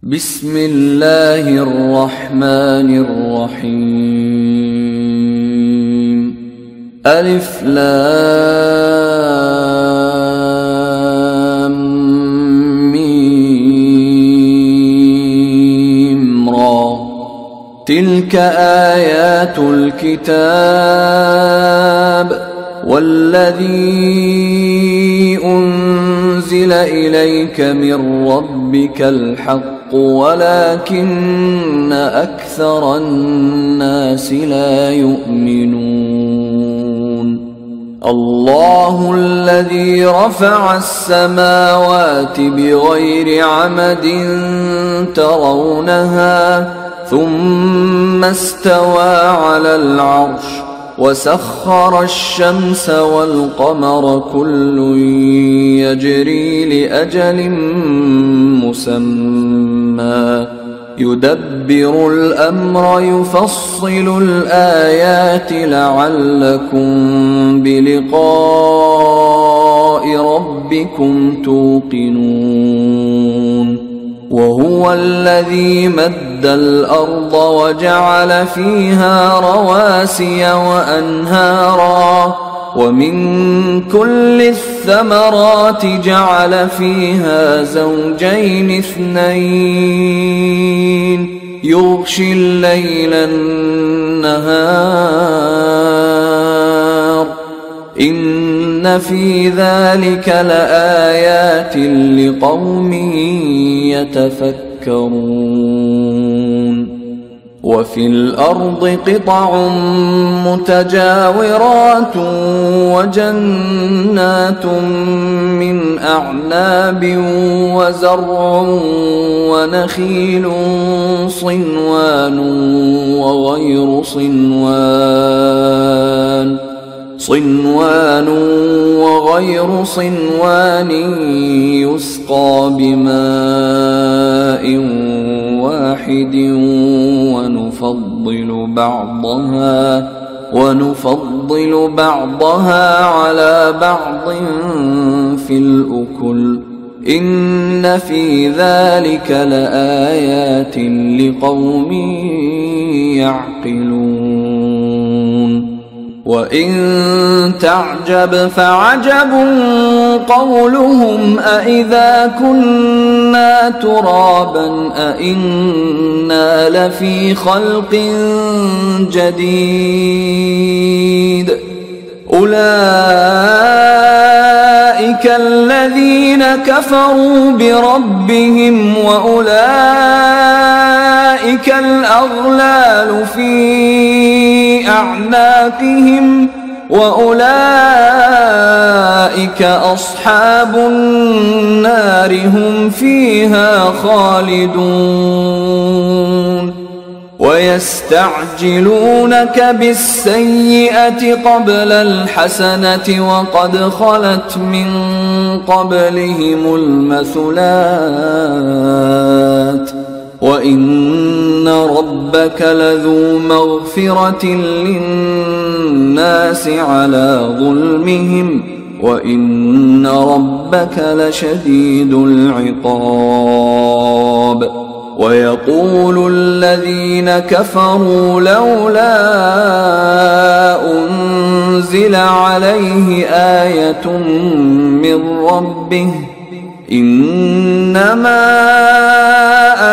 بسم الله الرحمن الرحيم. ألف لام ميم را. تلك آيات الكتاب والذي أنزل إليك من ربك الحق ولكن أكثر الناس لا يؤمنون. الله الذي رفع السماوات بغير عمد ترونها ثم استوى على العرش وسخر الشمس والقمر كل يجري لأجل مسمى يدبر الأمر يفصل الآيات لعلكم بلقاء ربكم توقنون. وهو الذي مد الأرض وجعل فيها رواسي وأنهارا ومن كل الثمرات جعل فيها زوجين اثنين يغشي الليل النهار إن في ذلك لآيات لقوم يتفكرون. وفي الأرض قطع متجاورات وجنات من أعناب وزرع ونخيل صنوان وغير صنوان يسقى بماء واحد ونفضل بعضها على بعض في الأكل إن في ذلك لآيات لقوم يعقلون. وإن تعجب فعجب قولهم أإذا كنا ترابا أإنا لفي خلق جديد أولئك الذين كفروا بربهم وأولئك الأغلال في أعناقهم وأولئك أصحاب النار هم فيها خالدون. ويستعجلونك بالسيئة قبل الحسنة وقد خلت من قبلهم المثلات وإن ربك لذو مغفرة للناس على ظلمهم وإن ربك لشديد العقاب. ويقول الذين كفروا لولا أنزل عليه آية من ربه إنما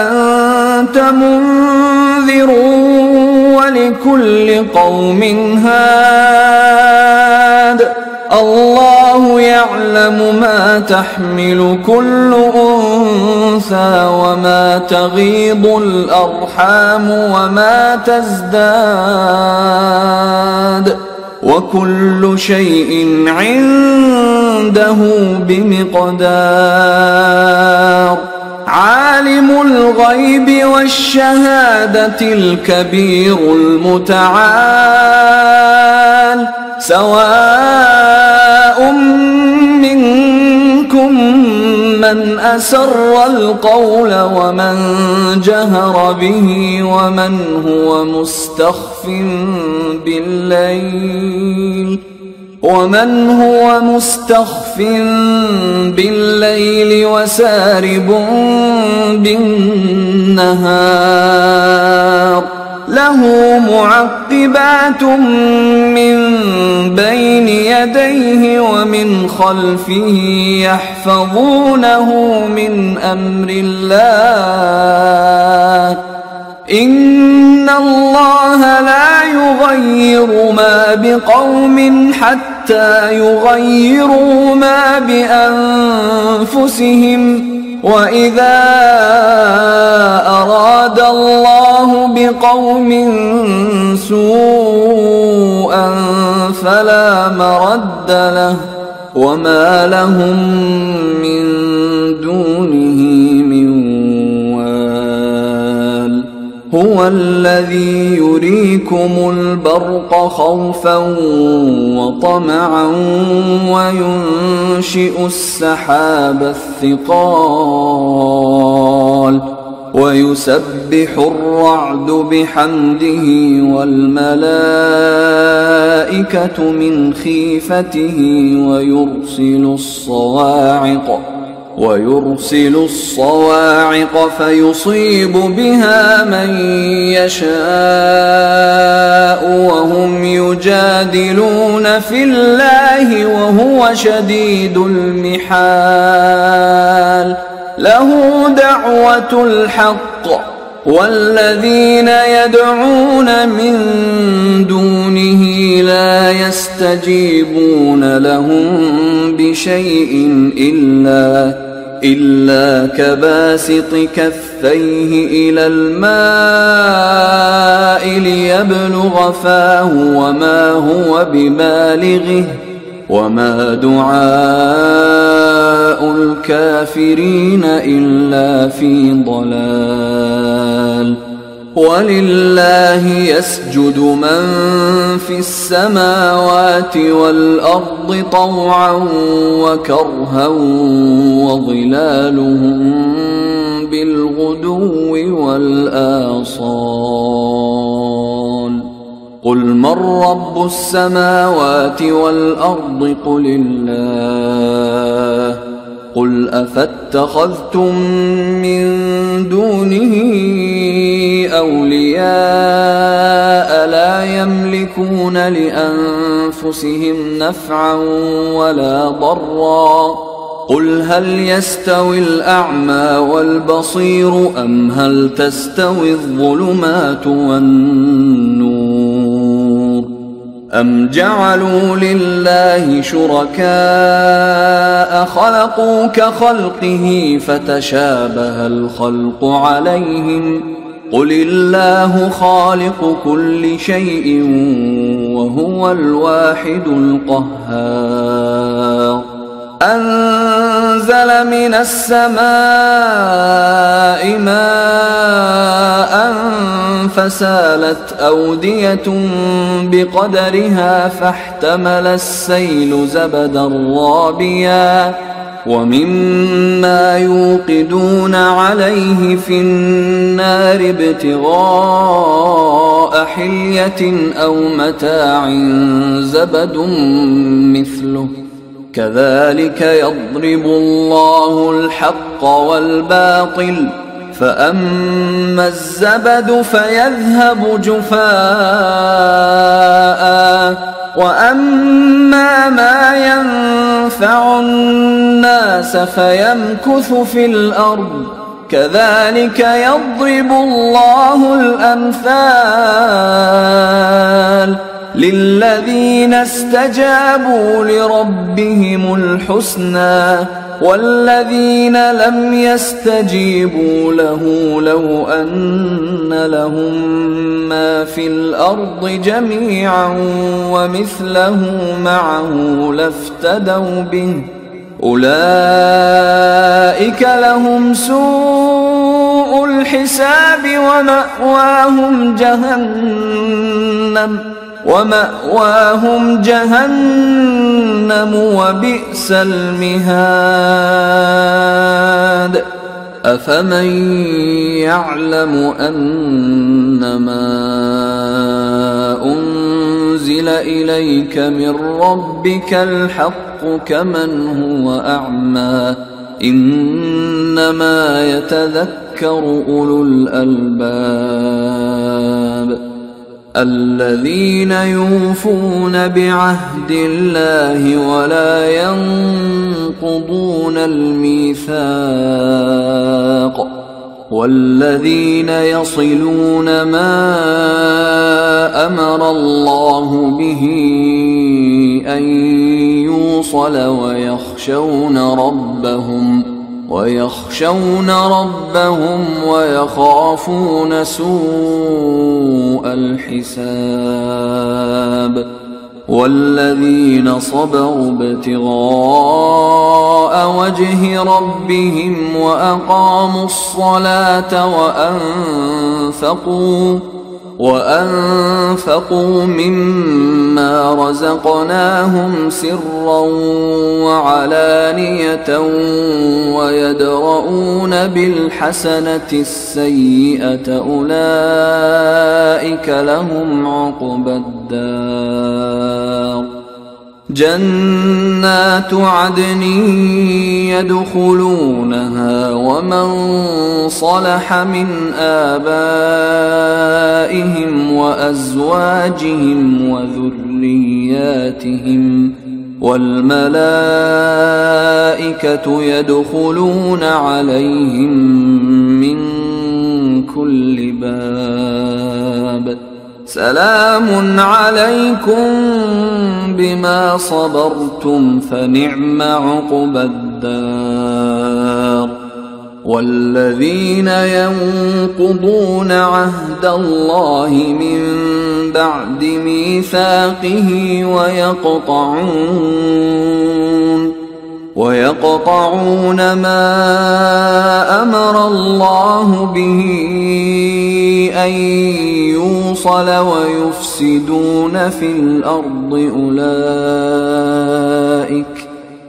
أنت منذر ولكل قوم هاد الله يعلم ما تحمل كل أنثى وما تغيض الأرحام وما تزداد وكل شيء عنده بمقدار. عالم الغيب والشهادة الكبير المتعال سواء منكم من أسر القول ومن جهر به ومن هو مستخف بالليل ومن هو مستخف بالليل وسارب بالنهار له معقبات من بين يديه ومن خلفه يحفظونه من أمر الله إن الله لا يغير ما بقوم حتى يغيروا ما بأنفسهم وإذا أراد الله بقوم سوءا فلا مرد له وما لهم من دونه من وال هو الذي يريكم البرق خوفا وطمعا وينشئ السحاب الثقال ويسبح الرعد بحمده والملائكة من خيفته ويرسل الصواعق فيصيب بها من يشاء وهم يجادلون في الله وهو شديد المحال له دعوة الحق والذين يدعون من دونه لا يستجيبون لهم بشيء إلا كباسط كفيه إلى الماء ليبلغ فاه وما هو ببالغه وما دعاء الكافرين إلا في ضلال ولله يسجد من في السماوات والأرض طوعا وكرها وظلالهم بالغدو والآصال قل من رب السماوات والأرض قل الله قل أفاتخذتم من دونه أولياء لا يملكون لأنفسهم نفعا ولا ضرا قل هل يستوي الأعمى والبصير أم هل تستوي الظلمات والنور أم جعلوا لله شركاء خلقوا كخلقه فتشابه الخلق عليهم قل الله خالق كل شيء وهو الواحد القهار أنزل من السماء ماء فسالت أودية بقدرها فاحتمل السيل زبدا رابيا ومما يوقدون عليه في النار ابتغاء حلية أو متاع زبد مثله كذلك يضرب الله الحق والباطل فأما الزبد فيذهب جفاء وأما ما ينفع الناس فيمكث في الأرض كذلك يضرب الله الأمثال للذين استجابوا لربهم الحسنى والذين لم يستجيبوا له لو أن لهم ما في الأرض جميعا ومثله معه لافتدوا به أولئك لهم سوء الحساب ومأواهم جهنم وبئس المهاد أفمن يعلم أنما أنزل أنزل إليك من ربك الحق كمن هو أعمى إنما يتذكر أولو الألباب الذين يوفون بعهد الله ولا ينقضون الميثاق والذين يصلون ما أمر الله به أن يوصل ويخشون ربهم ويخافون سوء الحساب والذين صبروا ابتغاء وجه ربهم وأقاموا الصلاة وأنفقوا مما رزقناهم سرا وعلانية ويدرؤون بالحسنة السيئة أولئك لهم عقبى الدار جنات عدن يدخلونها ومن صلح من آبائهم وأزواجهم وذرياتهم والملائكة يدخلون عليهم من كل باب سلام عليكم بما صبرتم فنعم عقبى الدار والذين ينقضون عهد الله من بعد ميثاقه ويقطعون ما أمر الله به أن يوصل ويفسدون في الأرض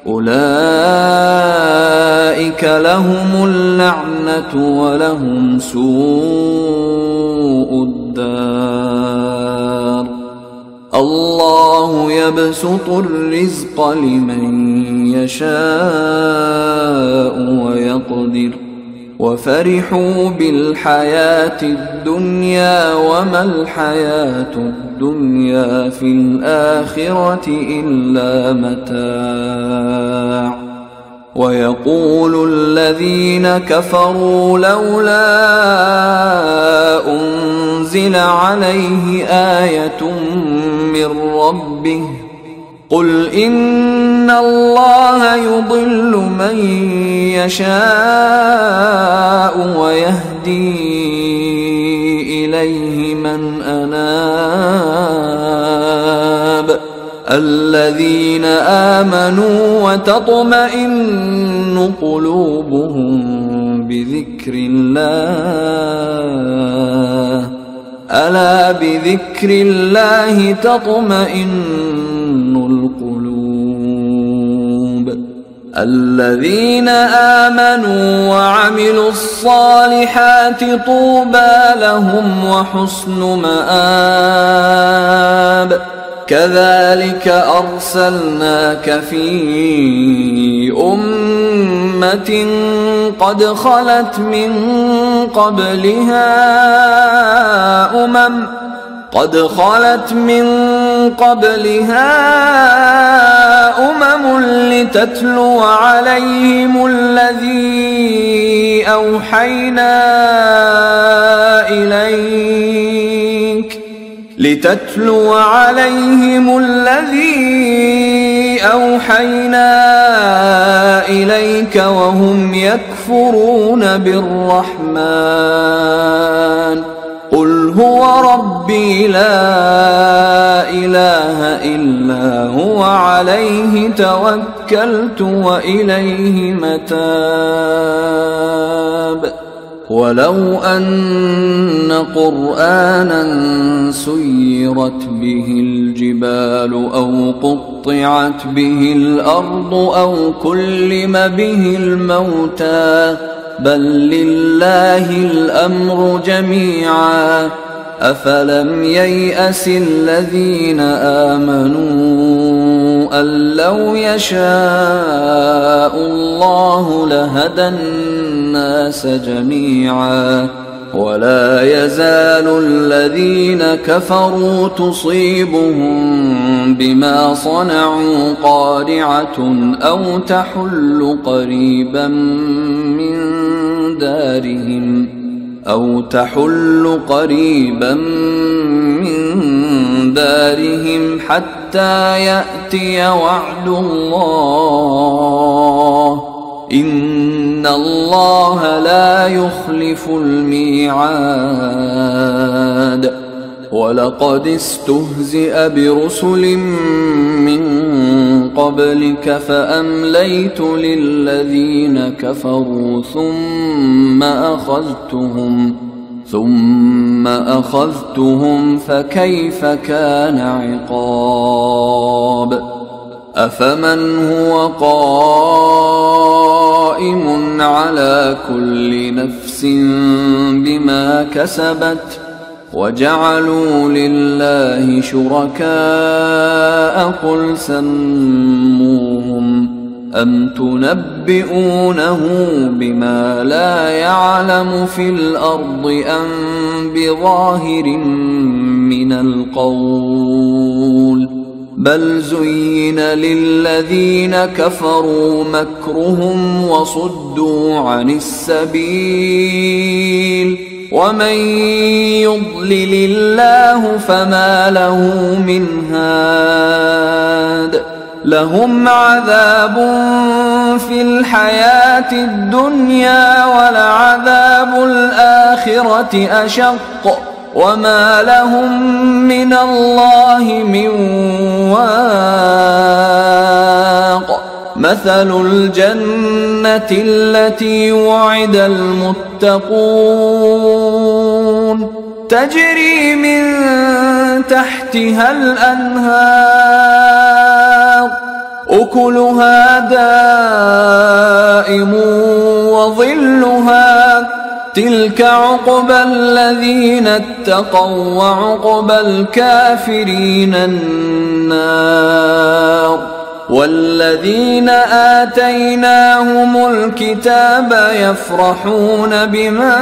أولئك لهم اللعنة ولهم سوء الدار الله يبسط الرزق لمن يشاء ويقدر وفرحوا بالحياة الدنيا وما الحياة الدنيا في الآخرة إلا متاع ويقول الذين كفروا لولا أنزل عليه آية من ربه قل إن الله يضل من يشاء ويهدي إليه من أناب الذين آمنوا وتطمئن قلوبهم بذكر الله ألا بذكر الله تطمئن القلوب الذين آمنوا وعملوا الصالحات طوبى لهم وحسن مآب كذلك أرسلناك في أمة قد خلت من قبلها أمم لتتلو عليهم الذي أوحينا إليك وهم يكفرون بالرحمن قل هو ربي لا إله إلا هو عليه توكلت وإليه متاب ولو أن قرآنا سيرت به الجبال أو قطعت به الأرض أو كلم به الموتى بل لله الأمر جميعا أفلم ييأس الذين آمنوا أن لو يشاء الله لهدى الناس جميعا ولا يزال الذين كفروا تصيبهم بما صنعوا قارعة أو تحل قريبا من دارهم حتى يأتي وعد الله إن الله لا يخلف الميعاد ولقد استهزئ برسل من قبلك فأمليت للذين كفروا ثم أخذتهم فكيف كان عقاب أفمن هو قائم على كل نفس بما كسبت وجعلوا لله شركاء قل سموهم أم تنبئونه بما لا يعلم في الأرض أم بظاهر من القول بل زين للذين كفروا مكرهم وصدوا عن السبيل ومن يضلل الله فما له من هاد لهم عذاب في الحياة الدنيا ولعذاب الآخرة أشق وما لهم من الله من واق مثل الجنة التي وعد المتقون تجري من تحتها الأنهار أكلها دائم وظلها تلك عقبى الذين اتقوا وعقبى الكافرين النار والذين آتيناهم الكتاب يفرحون بما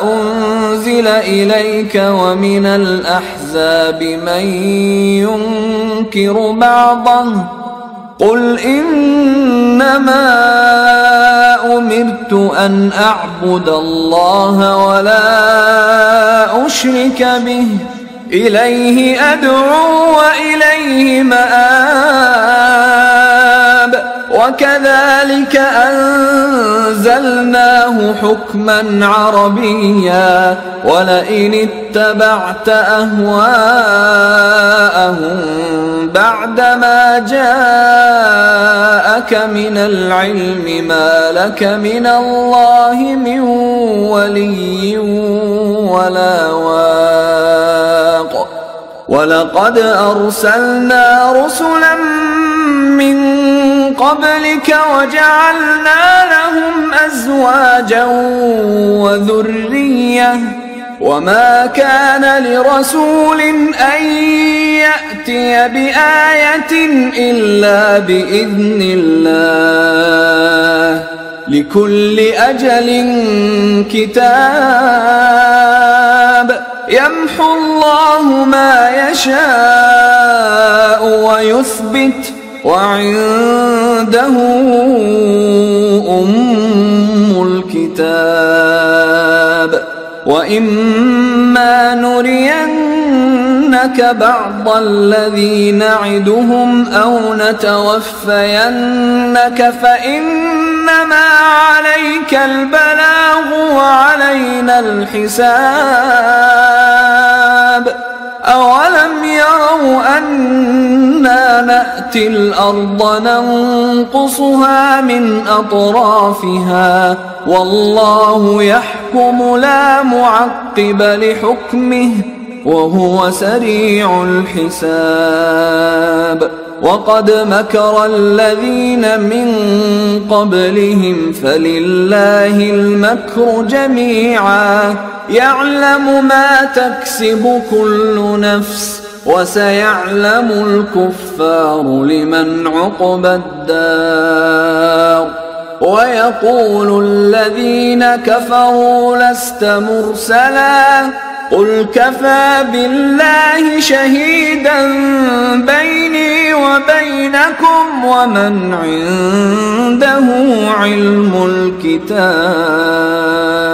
أنزل إليك ومن الأحزاب من ينكر بعضه قل إنما أمرت أن أعبد الله ولا أشرك به إليه أدعو وإليه مآب وكذلك أنزلناه حكما عربيا ولئن اتبعت أهواءهم بعدما جاءك من العلم ما لك من الله من ولي ولا واق ولقد أرسلنا رسلا من قبلك وجعلنا لهم أزواجا وذرية وما كان لرسول أن يأتي بآية إلا بإذن الله لكل أجل كتاب يمحو الله ما يشاء ويثبت وعنده أم الكتاب وإما نرينك بعض الذي نعدهم أو نتوفينك فإنما عليك البلاغ وعلينا الحساب أولم يروا أنا نأتي الأرض ننقصها من أطرافها والله يحكم لا معقب لحكمه وهو سريع الحساب وقد مكر الذين من قبلهم فلله المكر جميعا يعلم ما تكسب كل نفس وسيعلم الكفار لمن عقبى الدار ويقول الذين كفروا لست مرسلا قل كفى بالله شهيدا بيني وبينكم ومن عنده علم الكتاب